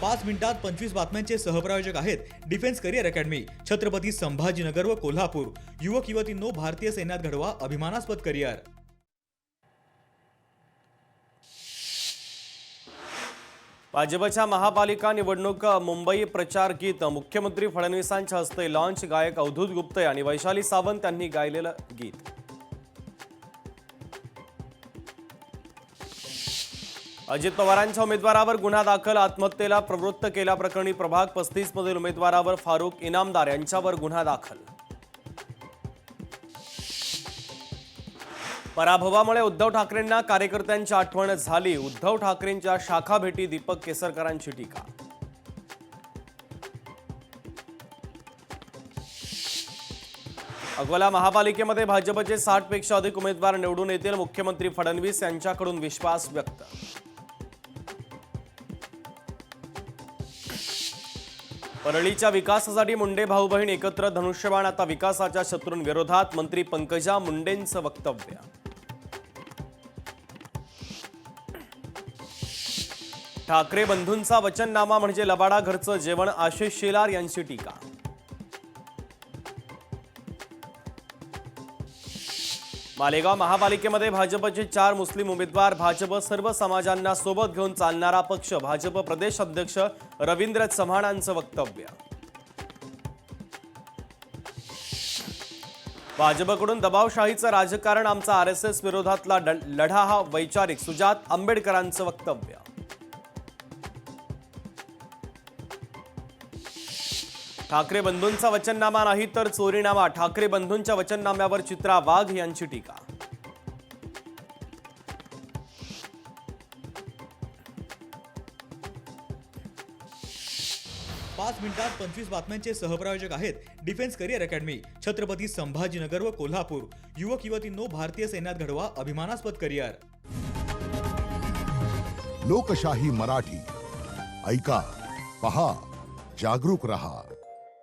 5 मिनिटात 25 बातम्यांचे सहप्रायोजक आहेत defence career academy, Chhatrapati Sambhajinagar व कोल्हापूर। युवक युवतींनो, भारतीय सैन्यात घडवा अभिमानास्पद करिअर। भाजपच्या महापालिका निवडणूक मुंबई प्रचार गीत मुख्यमंत्री फडणवीसांच्या हस्ते लॉन्च। गायक अवधूत गुप्ते आणि वैशाली सावंत यांनी गायलेलं गीत। अजित पवारांच्या उमेदवारावर गुन्हा दाखल, आत्महत्येला प्रवृत्त केल्याप्रकरणी प्रभाग 35 मधील उमेदवारावर फारुख इनामदार यांच्यावर गुन्हा दाखल। पराभवामुळे उद्धव ठाकरेंना कार्यकर्त्यांची आठवण झाली, उद्धव ठाकरेंच्या शाखा भेटी दीपक केसरकरांची टीका। अकोला महापालिकेमध्ये भाजपचे 60 पेक्षा अधिक उमेदवार निवडून येतील, मुख्यमंत्री फडणवीस यांच्याकडून विश्वास व्यक्त। परळीच्या विकासासाठी मुंडे भाऊ बहीण एकत्र, धनुष्यबाण आता विकासाच्या शत्रूंविरोधात, मंत्री पंकजा मुंडेंचं वक्तव्य। ठाकरे बंधूंचा वचननामा म्हणजे लबाडा घरचं जेवण, आशिष शेलार यांची टीका। मालेगाव महापालिकेमध्ये भाजपचे 4 मुस्लिम उमेदवार, भाजप सर्व समाजांना सोबत घेऊन चालणारा पक्ष, भाजप प्रदेश अध्यक्ष रवींद्र चव्हाणांचं वक्तव्य। भाजपकडून दबावशाहीचं राजकारण, आमचा आरएसएस विरोधातला लढा हा वैचारिक, सुजात आंबेडकरांचं वक्तव्य। ठाकरे बंधूंचा वचननामा नाही तर चोरीनामा, ठाकरे बंधूंच्या वचननाम्यावर चित्रा वाघ यांची टीका। पाच मिनिटात 25 बातम्यांचे सहप्रायोजक आहेत defence career academy, Chhatrapati Sambhajinagar व कोल्हापूर। युवक युवतींनो, भारतीय सैन्यात घडवा अभिमानास्पद करिअर। लोकशाही मराठी ऐका, पहा, जागरूक रहा।